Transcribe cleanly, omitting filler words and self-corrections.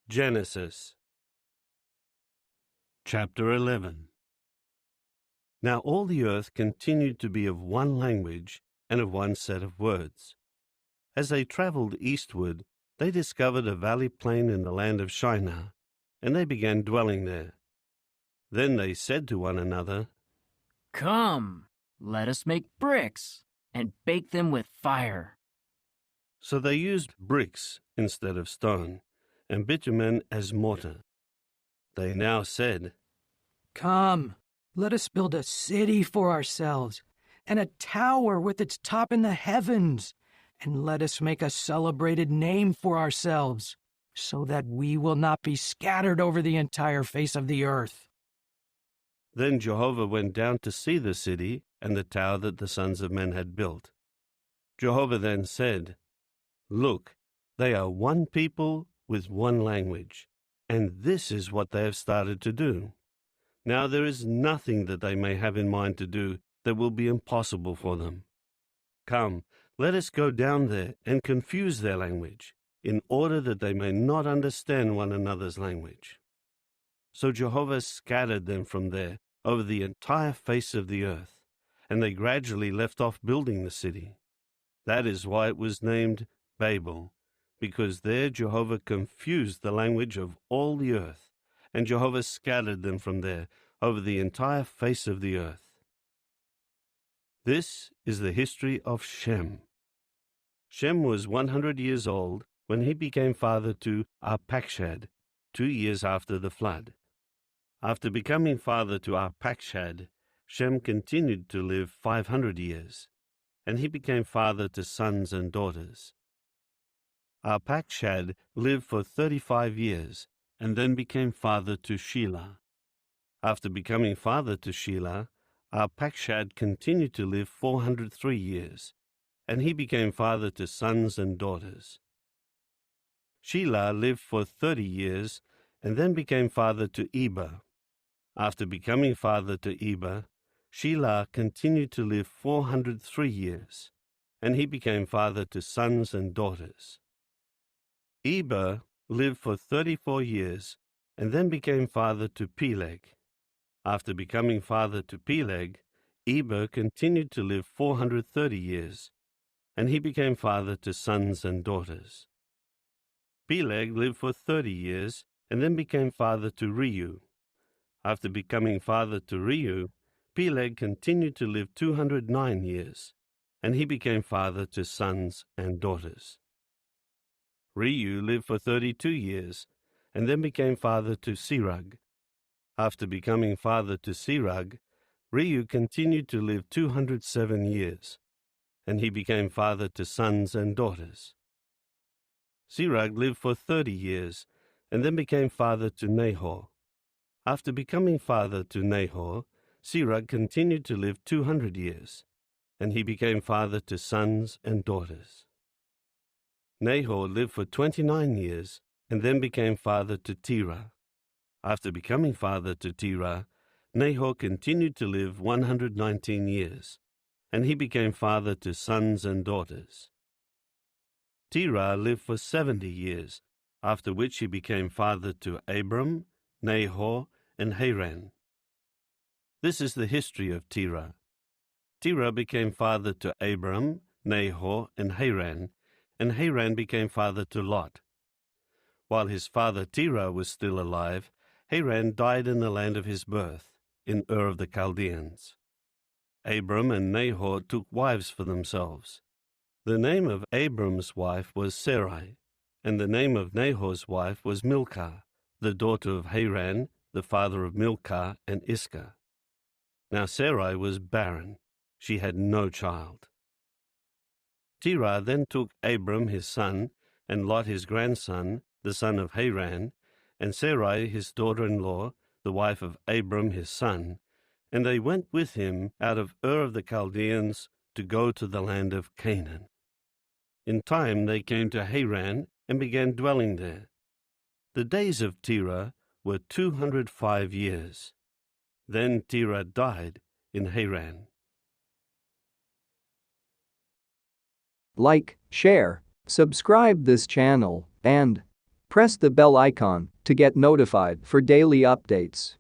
Genesis Chapter 11. Now all the earth continued to be of one language and of one set of words. As they traveled eastward, they discovered a valley plain in the land of Shinar, and they began dwelling there. Then they said to one another, "Come, let us make bricks and bake them with fire." So they used bricks instead of stone, and bitumen as mortar. They now said, "Come, let us build a city for ourselves, and a tower with its top in the heavens, and let us make a celebrated name for ourselves, so that we will not be scattered over the entire face of the earth." Then Jehovah went down to see the city and the tower that the sons of men had built. Jehovah then said, "Look, they are one people with one language, and this is what they have started to do. Now there is nothing that they may have in mind to do that will be impossible for them. Come, let us go down there and confuse their language, in order that they may not understand one another's language." So Jehovah scattered them from there over the entire face of the earth, and they gradually left off building the city. That is why it was named Babel, because there Jehovah confused the language of all the earth, and Jehovah scattered them from there over the entire face of the earth. This is the history of Shem. Shem was 100 years old when he became father to Arpachshad, 2 years after the flood. After becoming father to Arpachshad, Shem continued to live 500 years, and he became father to sons and daughters. Arpachshad lived for 35 years, and then became father to Shelah. After becoming father to Shelah, Arpachshad continued to live 403 years, and he became father to sons and daughters. Shelah lived for 30 years, and then became father to Eber. After becoming father to Eber, Shelah continued to live 403 years, and he became father to sons and daughters. Eber lived for 34 years, and then became father to Peleg. After becoming father to Peleg, Eber continued to live 430 years, and he became father to sons and daughters. Peleg lived for 30 years, and then became father to Reu. After becoming father to Reu, Peleg continued to live 209 years, and he became father to sons and daughters. Reu lived for 32 years, and then became father to Serug. After becoming father to Serug, Reu continued to live 207 years, and he became father to sons and daughters. Serug lived for 30 years, and then became father to Nahor. After becoming father to Nahor, Serug continued to live 200 years, and he became father to sons and daughters. Nahor lived for 29 years, and then became father to Terah. After becoming father to Terah, Nahor continued to live 119 years, and he became father to sons and daughters. Terah lived for 70 years, after which he became father to Abram, Nahor, and Haran. This is the history of Terah. Terah became father to Abram, Nahor, and Haran became father to Lot. While his father Terah was still alive, Haran died in the land of his birth, in Ur of the Chaldeans. Abram and Nahor took wives for themselves. The name of Abram's wife was Sarai, and the name of Nahor's wife was Milcah, the daughter of Haran, the father of Milcah and Iscah. Now Sarai was barren; she had no child. Terah then took Abram his son, and Lot his grandson, the son of Haran, and Sarai his daughter-in-law, the wife of Abram his son, and they went with him out of Ur of the Chaldeans to go to the land of Canaan. In time they came to Haran and began dwelling there. The days of Terah were 205 years. Then Terah died in Haran. Like, share, subscribe this channel, and Press the bell icon to get notified for daily updates.